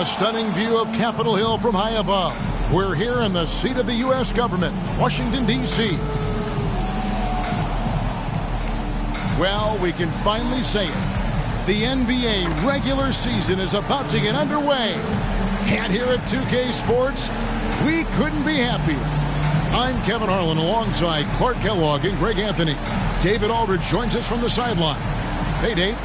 A stunning view of Capitol Hill from high above. We're here in the seat of the U.S. government, Washington, D.C. Well, we can finally say it. The NBA regular season is about to get underway. And here at 2K Sports, we couldn't be happier. I'm Kevin Harlan alongside Clark Kellogg and Greg Anthony. David Aldridge joins us from the sideline. Hey, Dave.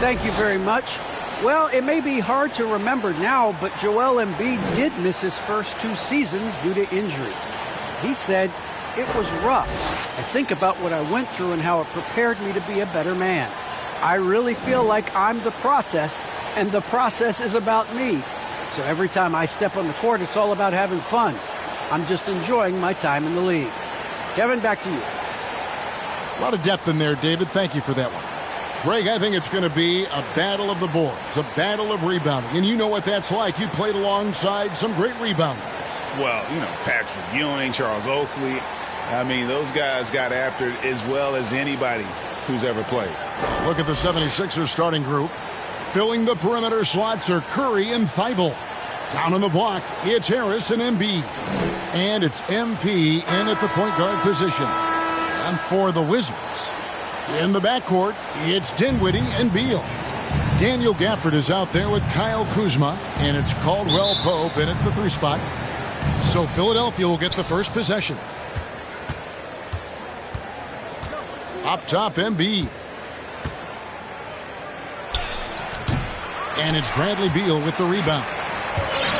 Thank you very much. Well, it may be hard to remember now, but Joel Embiid did miss his first 2 seasons due to injuries. He said, "It was rough. I think about what I went through and how it prepared me to be a better man. I really feel like I'm the process, and the process is about me. So every time I step on the court, it's all about having fun. I'm just enjoying my time in the league." Kevin, back to you. A lot of depth in there, David. Thank you for that one. Greg, I think it's going to be a battle of the boards, a battle of rebounding. And you know what that's like. You played alongside some great rebounders. Well, you know, Patrick Ewing, Charles Oakley. I mean, those guys got after it as well as anybody who's ever played. Look at the 76ers starting group. Filling the perimeter slots are Curry and Thibault. Down on the block, it's Harris and Embiid. And it's MP in at the point guard position. And for the Wizards, in the backcourt, it's Dinwiddie and Beal. Daniel Gafford is out there with Kyle Kuzma, and it's Caldwell Pope in at the 3 spot. So Philadelphia will get the first possession. Up top, Embiid. And it's Bradley Beal with the rebound.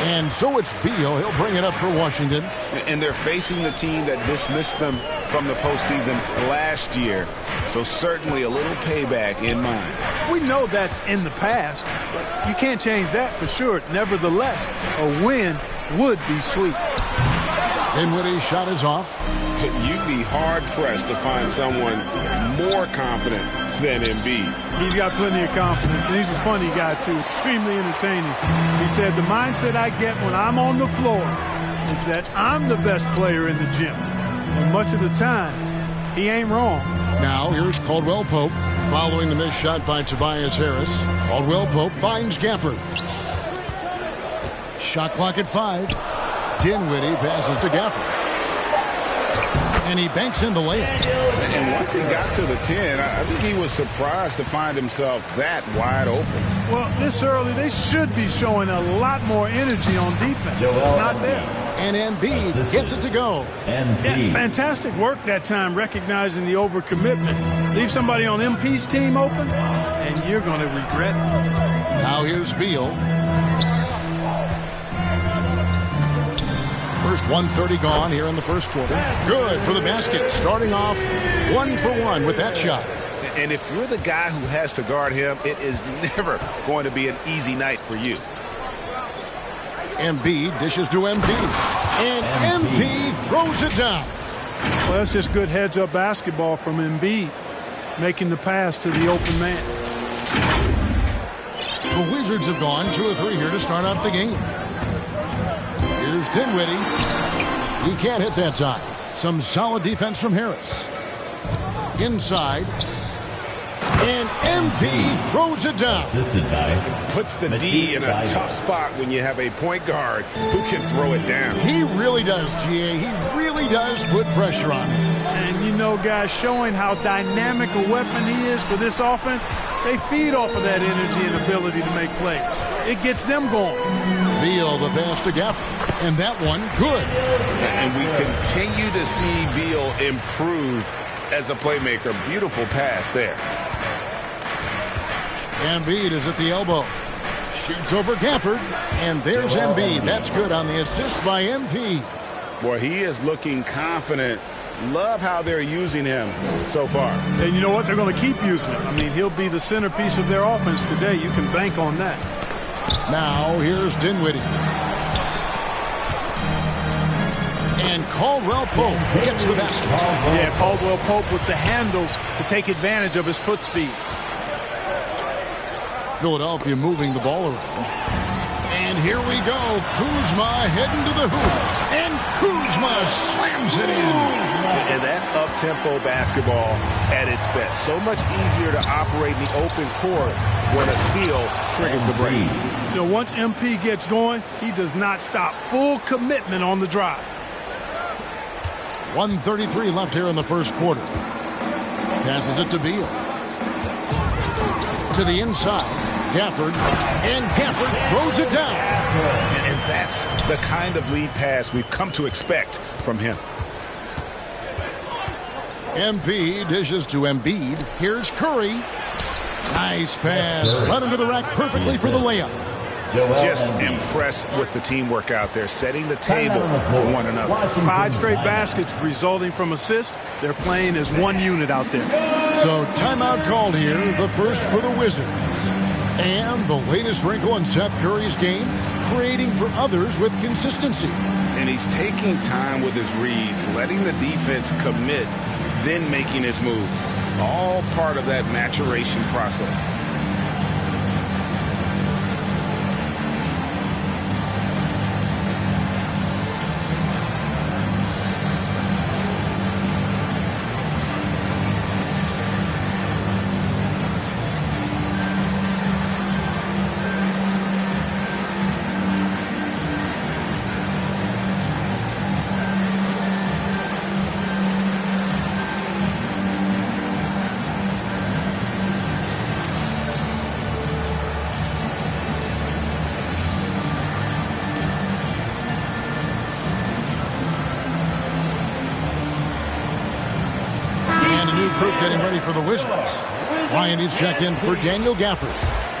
And so it's Beal. He'll bring it up for Washington. And they're facing the team that dismissed them from the postseason last year. So certainly a little payback in mind. We know that's in the past, but you can't change that for sure. Nevertheless, a win would be sweet. Dinwiddie's shot is off. You'd be hard-pressed to find someone more confident than Embiid. He's got plenty of confidence, and he's a funny guy, too. Extremely entertaining. He said, the mindset I get when I'm on the floor is that I'm the best player in the gym. And much of the time, he ain't wrong. Now, here's Caldwell Pope following the missed shot by Tobias Harris. Caldwell Pope finds Gafford. Shot clock at 5. Dinwiddie passes to Gafford. And he banks in the layup. And once he got to the 10, I think he was surprised to find himself that wide open. Well, this early, they should be showing a lot more energy on defense. It's not there. And Embiid gets it to go. Yeah, fantastic work that time, recognizing the overcommitment. Leave somebody on MP's team open, and you're going to regret it. Now here's Beal. First 1:30 gone here in the first quarter. Good for the basket. Starting off 1 for 1 with that shot. And if you're the guy who has to guard him, it is never going to be an easy night for you. Embiid dishes to MP. And MP throws it down. Well, that's just good heads-up basketball from Embiid, making the pass to the open man. The Wizards have gone 2 of 3 here to start out the game. Here's Dinwiddie. He can't hit that time. Some solid defense from Harris. Inside. And MP throws it down. Puts the D in a tough spot when you have a point guard who can throw it down. He really does, GA. He really does put pressure on him. And you know, guys, showing how dynamic a weapon he is for this offense, they feed off of that energy and ability to make plays. It gets them going. Beal, the pass to Gafford. And that one, good. And we continue to see Beal improve as a playmaker. Beautiful pass there. Embiid is at the elbow. Shoots over Gafford. And there's Embiid. That's good on the assist by MP. Boy, he is looking confident. Love how they're using him so far. And you know what? They're going to keep using him. I mean, he'll be the centerpiece of their offense today. You can bank on that. Now, here's Dinwiddie. And Caldwell Pope gets the basket. Yeah, Caldwell Pope with the handles to take advantage of his foot speed. Philadelphia moving the ball around. And here we go. Kuzma heading to the hoop. And Kuzma slams it in. And that's up-tempo basketball at its best. So much easier to operate in the open court when a steal triggers the break. You know, once MP gets going, he does not stop. Full commitment on the drive. 1:33 left here in the first quarter. Passes it to Beal. To the inside. Gafford. And Gafford throws it down. And that's the kind of lead pass we've come to expect from him. MP dishes to Embiid. Here's Curry. Nice pass. Led into the rack perfectly for the layup. Just impressed with the teamwork out there, setting the table for one another. 5 straight baskets resulting from assists. They're playing as one unit out there. So timeout called here, the first for the Wizards. And the latest wrinkle in Seth Curry's game, creating for others with consistency. And he's taking time with his reads, letting the defense commit, then making his move. All part of that maturation process. Group getting ready for the Wizards. Ryan is checked in for Daniel Gafford.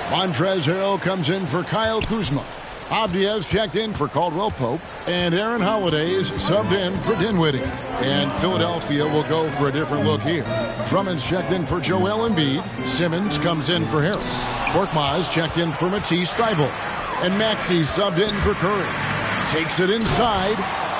Montrezl Harrell comes in for Kyle Kuzma. Abdias checked in for Caldwell Pope. And Aaron Holiday is subbed in for Dinwiddie. And Philadelphia will go for a different look here. Drummond's checked in for Joel Embiid. Simmons comes in for Harris. Korkmaz checked in for Matisse Thybulle. And Maxey subbed in for Curry. Takes it inside.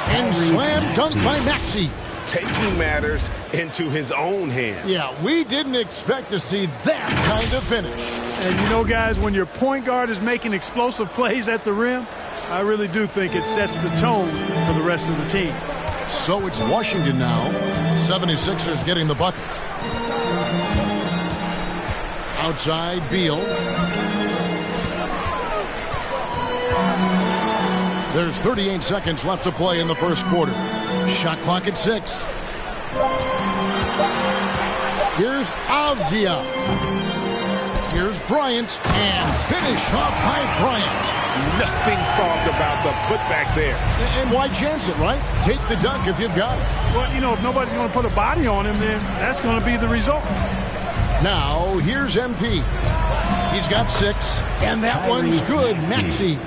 And slam dunk by Maxey. Taking matters into his own hands. Yeah, we didn't expect to see that kind of finish. And you know, guys, when your point guard is making explosive plays at the rim, I really do think it sets the tone for the rest of the team. So it's Washington now. 76ers getting the bucket. Outside, Beal. There's 38 seconds left to play in the first quarter. Shot clock at 6. Here's Avdia. Here's Bryant. And finish off by Bryant. Nothing soft about the putback there. And why chance it, right? Take the dunk if you've got it. Well, you know, if nobody's going to put a body on him, then that's going to be the result. Now, here's MP. He's got 6. And that one's good. Maxey.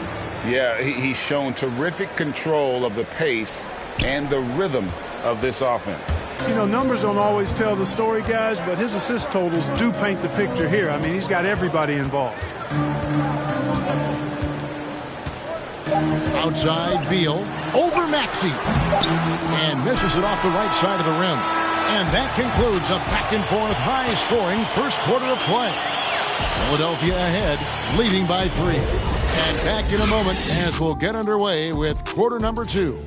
Yeah, he's shown terrific control of the pace and the rhythm of this offense. You know, numbers don't always tell the story, guys, but his assist totals do paint the picture here. I mean, he's got everybody involved. Outside, Beal. Over Maxey. And misses it off the right side of the rim. And that concludes a back-and-forth, high-scoring first quarter of play. Philadelphia ahead, leading by 3. And back in a moment as we'll get underway with quarter number 2.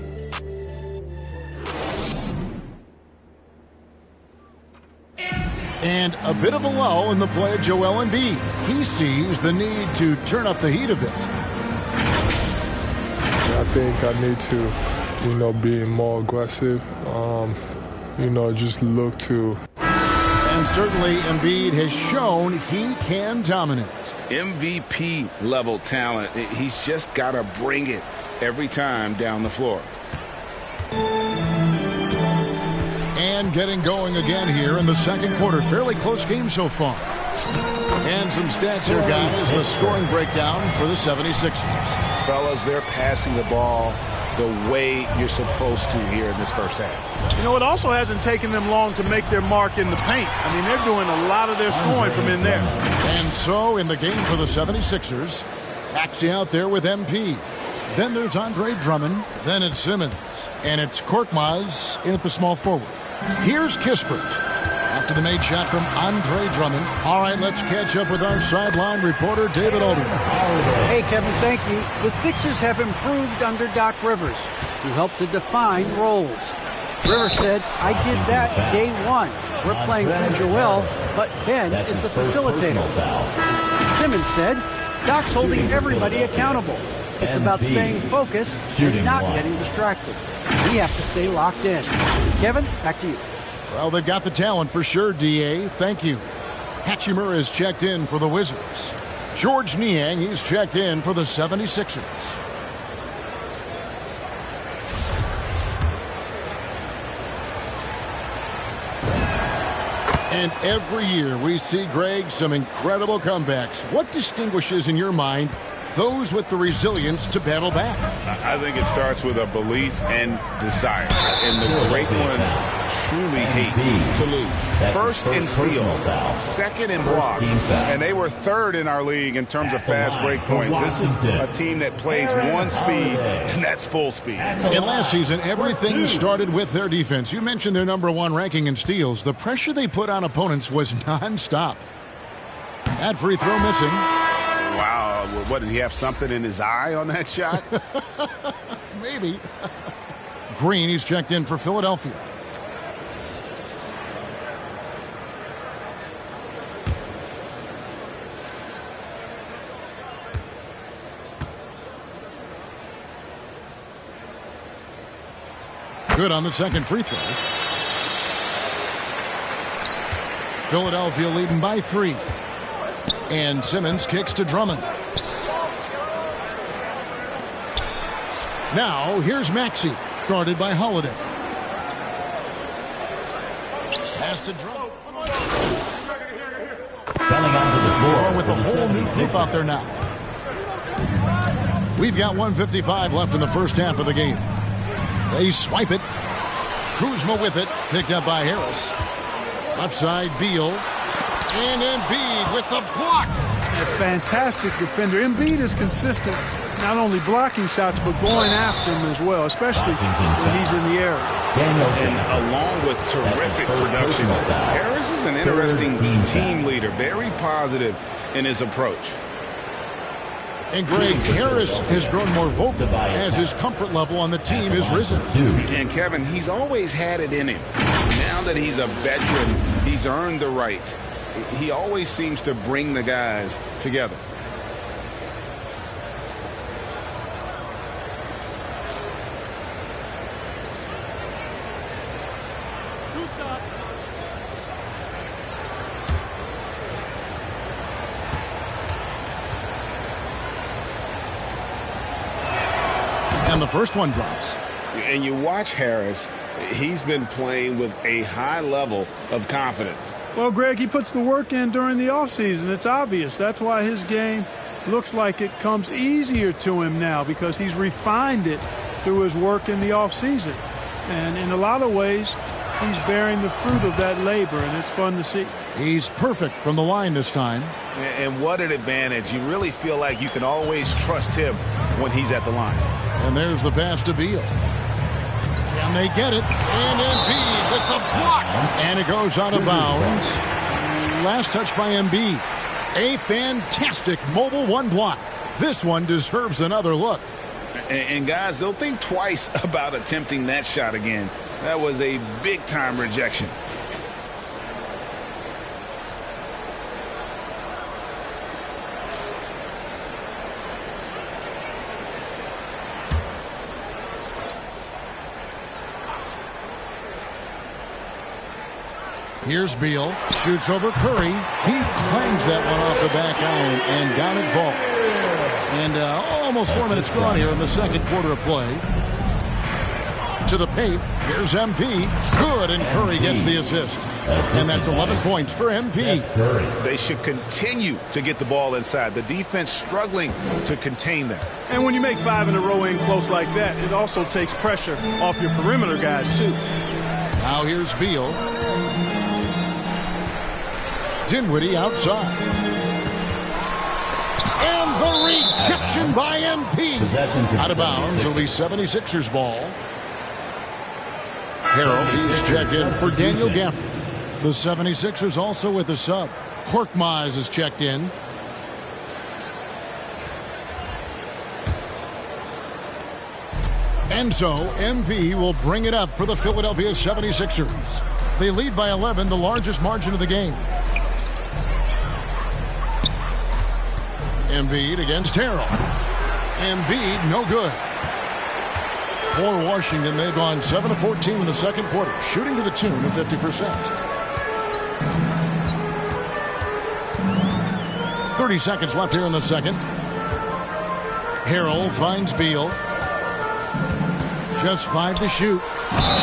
And a bit of a lull in the play of Joel Embiid. He sees the need to turn up the heat a bit. I think I need to, be more aggressive. Just look to. And certainly Embiid has shown he can dominate. MVP level talent. He's just got to bring it every time down the floor. And getting going again here in the second quarter. Fairly close game so far. And some stats here, guys. The scoring breakdown for the 76ers. Fellas, they're passing the ball the way you're supposed to here in this first half. You know, it also hasn't taken them long to make their mark in the paint. I mean, they're doing a lot of their scoring from in there. And so in the game for the 76ers, Maxey out there with MP. Then there's Andre Drummond. Then it's Simmons. And it's Korkmaz in at the small forward. Here's Kispert. Off to the made shot from Andre Drummond. All right, let's catch up with our sideline reporter, David Alden. Hey, Kevin, thank you. The Sixers have improved under Doc Rivers, who helped to define roles. Rivers said, I did that day one. We're playing through Joel, but Ben is the facilitator. Simmons said, Doc's holding everybody accountable. It's about staying focused and not getting distracted. We have to stay locked in. Kevin, back to you. Well, they've got the talent for sure, D.A. Thank you. Hachimura is checked in for the Wizards. George Niang, he's checked in for the 76ers. And every year we see, Greg, some incredible comebacks. What distinguishes, in your mind, those with the resilience to battle back? I think it starts with a belief and desire. And the great ones truly hate to lose. First in steals, second in blocks, and they were third in our league in terms of fast break points. This is a team that plays one speed, and that's full speed. And last season, everything started with their defense. You mentioned their #1 ranking in steals. The pressure they put on opponents was nonstop. That free throw missing. Wow, what, did he have something in his eye on that shot? Maybe. Green, he's checked in for Philadelphia. Good on the second free throw. Philadelphia leading by 3. And Simmons kicks to Drummond. Now, here's Maxey, guarded by Holiday. Pass to Drummond. With a whole new group out there now. We've got 1:55 left in the first half of the game. They swipe it. Kuzma with it, picked up by Harris. Left side, Beal. And Embiid with the block. A fantastic defender. Embiid is consistent, not only blocking shots, but going after them as well, especially when he's in the area. And along with terrific production, Harris is an interesting team leader, very positive in his approach. And Greg, Harris has grown more vocal as his comfort level on the team has risen. And Kevin, he's always had it in him. Now that he's a veteran, he's earned the right. He always seems to bring the guys together. And the first one drops. And you watch Harris, he's been playing with a high level of confidence. Well, Greg, he puts the work in during the offseason. It's obvious. That's why his game looks like it comes easier to him now, because he's refined it through his work in the offseason. And in a lot of ways, he's bearing the fruit of that labor, and it's fun to see. He's perfect from the line this time. And what an advantage. You really feel like you can always trust him when he's at the line. And there's the pass to Beal. Can they get it? And Embiid with the block. And it goes out of bounds. Last touch by Embiid. A fantastic mobile one block. This one deserves another look. And guys, they'll think twice about attempting that shot again. That was a big-time rejection. Here's Beal, shoots over Curry. He clangs that one off the back iron, and down it falls. And almost 4 minutes gone here in the second quarter of play. To the paint, here's MP. Good, and Curry gets the assist. And that's 11 points for MP. They should continue to get the ball inside. The defense struggling to contain them. And when you make 5 in a row in close like that, it also takes pressure off your perimeter guys, too. Now here's Beal. Dinwiddie outside. And the rejection by MP. Out of bounds. It'll be 76ers ball. Harrell, he's checked in for Daniel Gafford. The 76ers also with a sub. Korkmaz is checked in. And so, MV will bring it up for the Philadelphia 76ers. They lead by 11, the largest margin of the game. Embiid against Harrell. Embiid, no good. For Washington, they've gone 7 of 14 in the second quarter, shooting to the tune of 50%. 30 seconds left here in the second. Harrell finds Beal. Just 5 to shoot.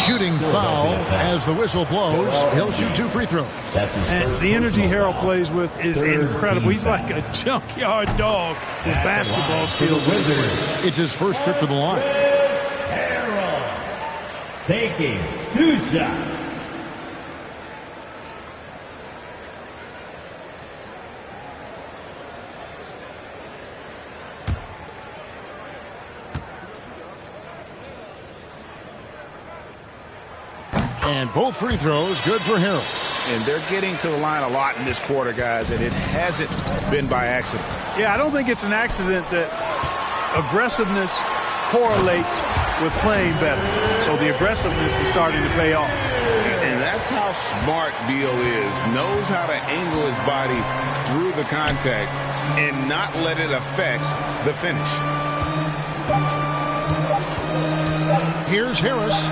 Shooting foul as the whistle blows. He'll shoot 2 free throws. And the energy Harrell plays with is incredible. He's like a junkyard dog with basketball skills. It's his first trip to the line. Harrell taking 2 shots. And both free throws good for Harrell. And they're getting to the line a lot in this quarter, guys, and it hasn't been by accident. Yeah, I don't think it's an accident that aggressiveness correlates with playing better. So the aggressiveness is starting to pay off. And that's how smart Beal is. Knows how to angle his body through the contact and not let it affect the finish. Here's Harris.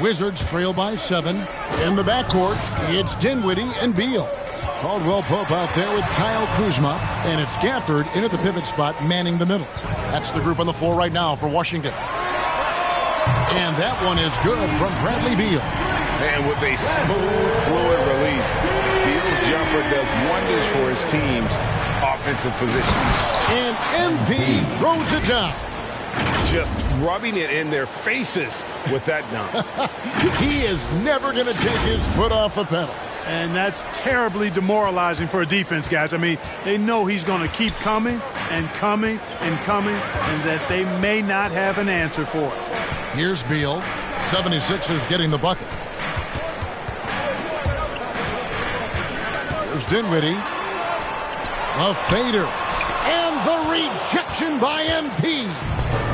Wizards trail by 7. In the backcourt, it's Dinwiddie and Beal. Caldwell Pope out there with Kyle Kuzma, and it's Gafford in at the pivot spot, manning the middle. That's the group on the floor right now for Washington. And that one is good from Bradley Beal. And with a smooth, fluid release, Beal's jumper does wonders for his team's offensive position. And MP throws it down. Just rubbing it in their faces with that dunk. He is never going to take his foot off the pedal. And that's terribly demoralizing for a defense, guys. I mean, they know he's going to keep coming and coming and coming, and that they may not have an answer for it. Here's Beal. 76ers getting the bucket. Here's Dinwiddie. A fader. And the rejection by MP.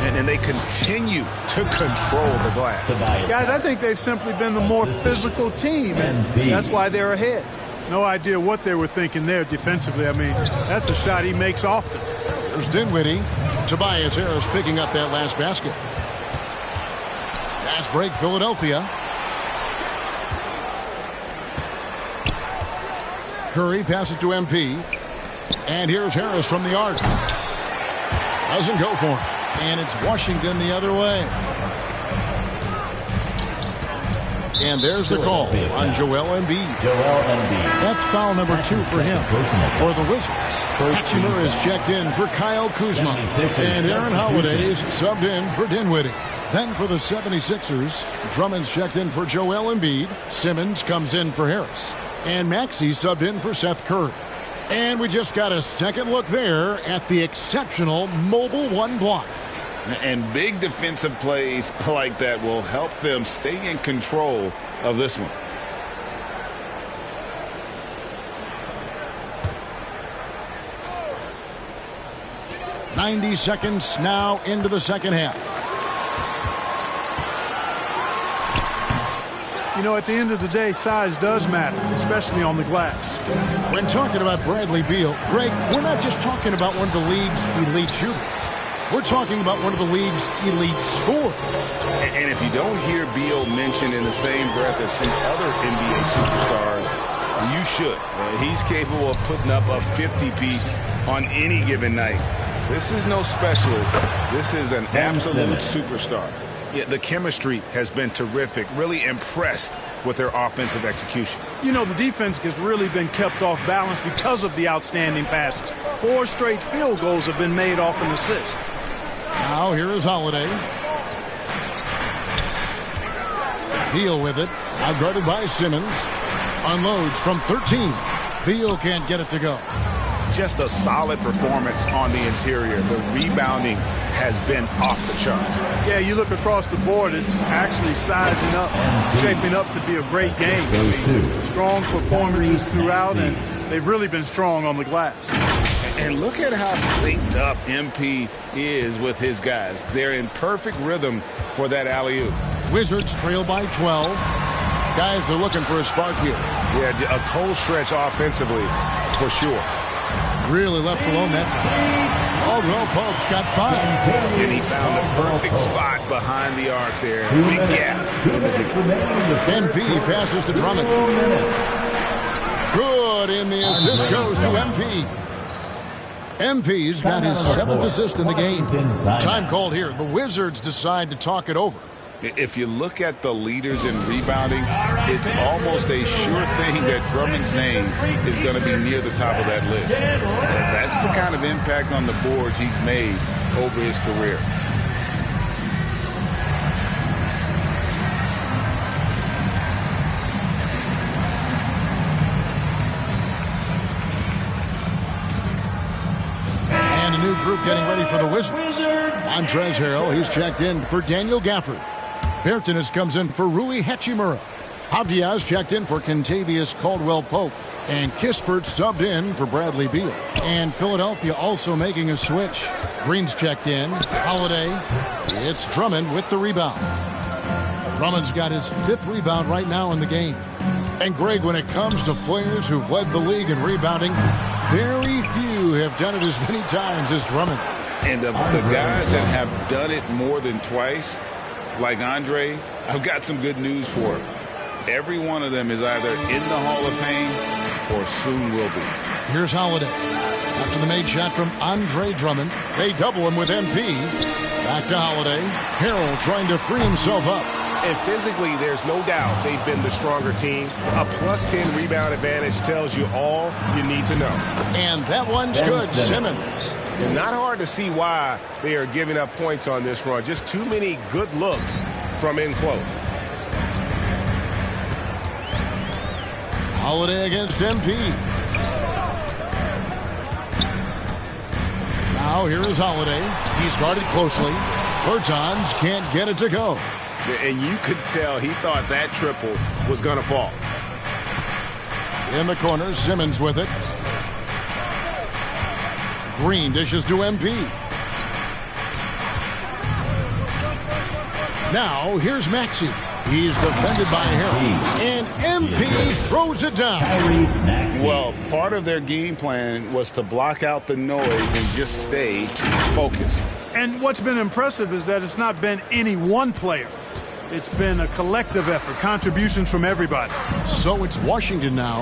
And they continue to control the glass. Guys, I think they've simply been the more physical team, and that's why they're ahead. No idea what they were thinking there defensively. I mean, that's a shot he makes often. There's Dinwiddie. Tobias Harris picking up that last basket. Fast break, Philadelphia. Curry passes to MP. And here's Harris from the arc. Doesn't go for him. And it's Washington the other way. And there's the call on Joel Embiid. That's foul number 2 for him. For the Wizards, Hachimura is checked in for Kyle Kuzma. And Aaron Holiday is subbed in for Dinwiddie. Then for the 76ers, Drummond's checked in for Joel Embiid. Simmons comes in for Harris. And Maxey subbed in for Seth Curry. And we just got a second look there at the exceptional mobile 1 block. And big defensive plays like that will help them stay in control of this one. .90 seconds now into the second half. You know, at the end of the day, size does matter, especially on the glass. When talking about Bradley Beal, Greg, we're not just talking about one of the league's elite shooters. We're talking about one of the league's elite scorers. And if you don't hear Beal mentioned in the same breath as some other NBA superstars, you should. He's capable of putting up a 50-piece on any given night. This is no specialist. This is an absolute superstar. Yeah, the chemistry has been terrific. Really impressed with their offensive execution. You know, the defense has really been kept off balance because of the outstanding passes. 4 straight field goals have been made off an assist. Now here is Holiday. Beal with it. Now guarded by Simmons. Unloads from 13. Beal can't get it to go. Just a solid performance on the interior. The rebounding has been off the charts. Yeah, you look across the board, it's actually sizing up, shaping up to be a great game. Strong performances throughout, and they've really been strong on the glass. And look at how synced up MP is with his guys. They're in perfect rhythm for that alley-oop. Wizards trail by 12. Guys are looking for a spark here. Yeah, a cold stretch offensively for sure. Really left alone that time. Caldwell Pope's got 5. And he found the perfect spot behind the arc there. Big gap in the defense. MP passes to Drummond. Good, and the assist goes to MP. MP's got his 7th assist in the game. Time called here. The Wizards decide to talk it over. If you look at the leaders in rebounding, it's almost a sure thing that Drummond's name is going to be near the top of that list. And that's the kind of impact on the boards he's made over his career. And a new group getting ready for the Wizards. Montrezl Harrell, he's checked in for Daniel Gafford. Bertanis comes in for Rui Hachimura. Abdiaz checked in for Kentavious Caldwell-Pope. And Kispert subbed in for Bradley Beal. And Philadelphia also making a switch. Green's checked in. Holiday. It's Drummond with the rebound. Drummond's got his 5th rebound right now in the game. And Greg, when it comes to players who've led the league in rebounding, very few have done it as many times as Drummond. And of the guys that have done it more than twice, like Andre, I've got some good news for him. Every one of them is either in the Hall of Fame or soon will be. Here's Holiday. After the made shot from Andre Drummond, they double him with MP. Back to Holiday. Harrell trying to free himself up. And physically, there's no doubt they've been the stronger team. A +10 rebound advantage tells you all you need to know. And that one's good. Simmons. And not hard to see why they are giving up points on this run. Just too many good looks from in close. Holiday against MP. Now here is Holiday. He's guarded closely. Bertans can't get it to go. And you could tell he thought that triple was going to fall. In the corner, Simmons with it. Green dishes to MP. Now, here's Maxey. He's defended by Harrell. And MP throws it down. Well, part of their game plan was to block out the noise and just stay focused. And what's been impressive is that it's not been any one player. It's been a collective effort, contributions from everybody. So it's Washington now.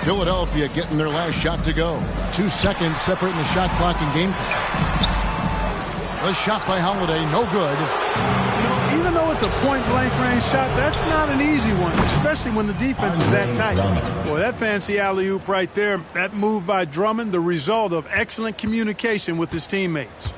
Philadelphia getting their last shot to go. 2 seconds separating the shot clock and game clock. The shot by Holiday, no good. Even though it's a point-blank range shot, that's not an easy one, especially when the defense is that tight. Boy, that fancy alley-oop right there, that move by Drummond, the result of excellent communication with his teammates.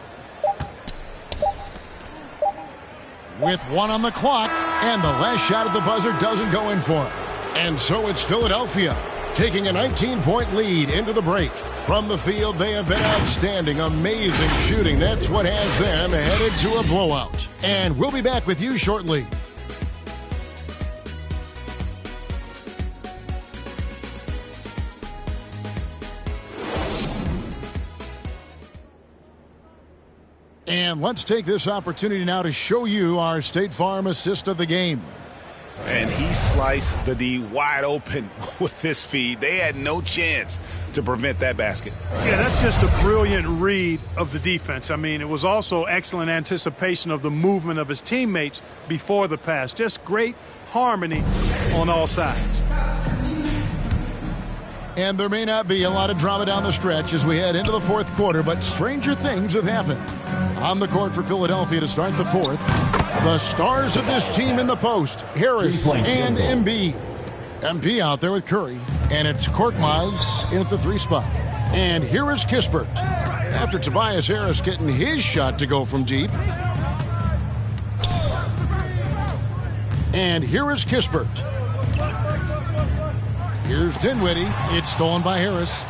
With 1 on the clock, and the last shot at the buzzer doesn't go in for him. And so it's Philadelphia taking a 19-point lead into the break. From the field, they have been outstanding, amazing shooting. That's what has them headed to a blowout. And we'll be back with you shortly. And let's take this opportunity now to show you our State Farm assist of the game. And he sliced the D wide open with his feed. They had no chance to prevent that basket. Yeah, that's just a brilliant read of the defense. I mean, it was also excellent anticipation of the movement of his teammates before the pass. Just great harmony on all sides. And there may not be a lot of drama down the stretch as we head into the fourth quarter, but stranger things have happened. On the court for Philadelphia to start the fourth, the stars of this team in the post, Harris and Embiid. MP out there with Curry, and it's Korkmaz in at the 3 spot. And here is Kispert. After Tobias Harris getting his shot to go from deep. And here is Kispert. Here's Dinwiddie. It's stolen by Harris.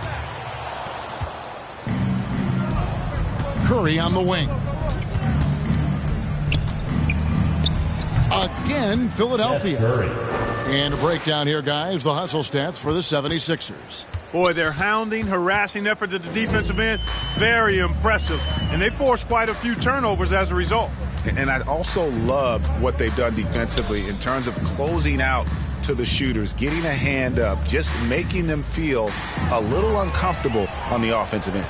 Curry on the wing. Again, Philadelphia. And a breakdown here, guys. The hustle stats for the 76ers. Boy, their hounding, harassing effort at the defensive end, very impressive. And they forced quite a few turnovers as a result. And I also love what they've done defensively in terms of closing out to the shooters, getting a hand up, just making them feel a little uncomfortable on the offensive end.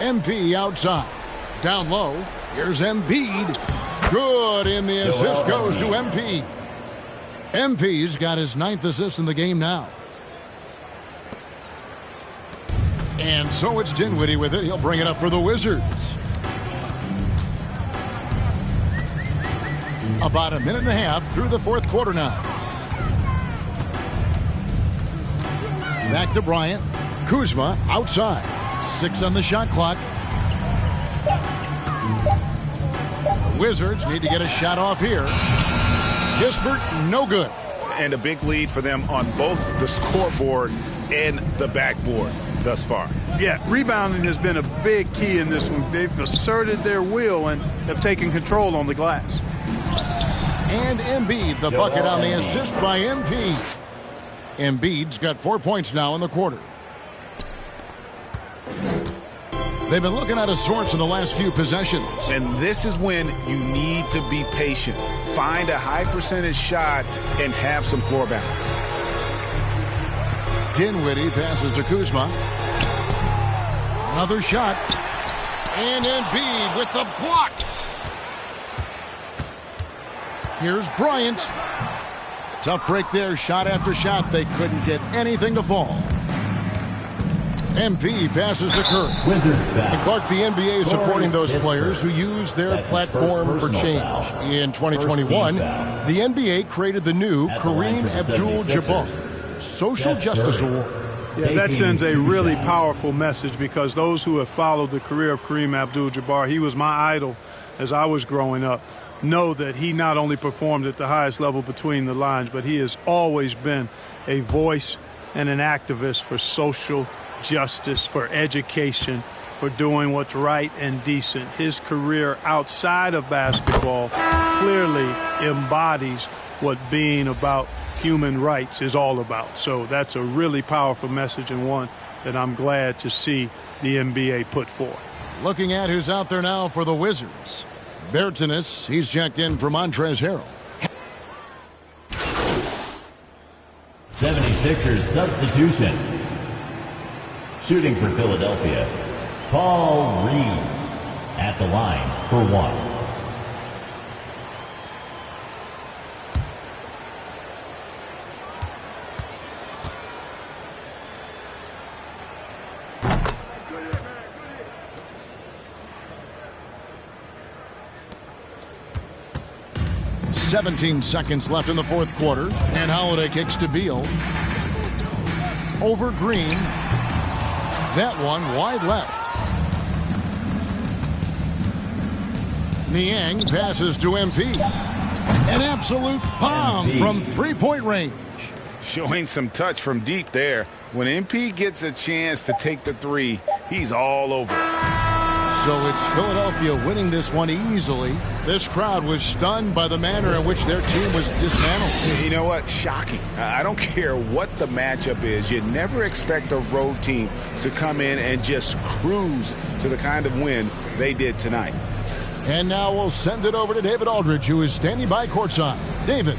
MP outside. Down low. Here's Embiid. Good, and the assist goes to MP. MP's got his 9th assist in the game now. And so it's Dinwiddie with it. He'll bring it up for the Wizards. About a minute and a half through the 4th quarter now. Back to Bryant. Kuzma outside. 6 on the shot clock. The Wizards need to get a shot off here. Kispert, no good. And a big lead for them on both the scoreboard and the backboard thus far. Yeah, rebounding has been a big key in this one. They've asserted their will and have taken control on the glass. And Embiid, the bucket on the assist by MP. Embiid's got 4 points now in the quarter. They've been looking out of sorts in the last few possessions. And this is when you need to be patient. Find a high percentage shot and have some floor balance. Dinwiddie passes to Kuzma. Another shot. And Embiid with the block. Here's Bryant. Tough break there. Shot after shot. They couldn't get anything to fall. MP passes to Curry. And Clark, the NBA is supporting those players who use their platform for change. In 2021, the NBA created the new Kareem Abdul-Jabbar Social Justice Award. Yeah, that sends a really powerful message because those who have followed the career of Kareem Abdul-Jabbar, he was my idol as I was growing up, know that he not only performed at the highest level between the lines, but he has always been a voice and an activist for social justice, for education, for doing what's right and decent. His career outside of basketball clearly embodies what being about human rights is all about. So that's a really powerful message and one that I'm glad to see the NBA put forth. Looking at who's out there now for the Wizards. Bertanis, he's checked in for Montrezl Harrell. 76ers substitution. Shooting for Philadelphia, Paul Reed at the line for 1. "17 seconds left in the 4th quarter, and Holiday kicks to Beal. Over Green. That one wide left. Niang passes to MP. An absolute bomb from 3-point range. Showing some touch from deep there. When MP gets a chance to take the three, he's all over it. So it's Philadelphia winning this one easily. This crowd was stunned by the manner in which their team was dismantled. You know what? Shocking. I don't care what the matchup is. You never expect a road team to come in and just cruise to the kind of win they did tonight. And now we'll send it over to David Aldridge, who is standing by courtside. David.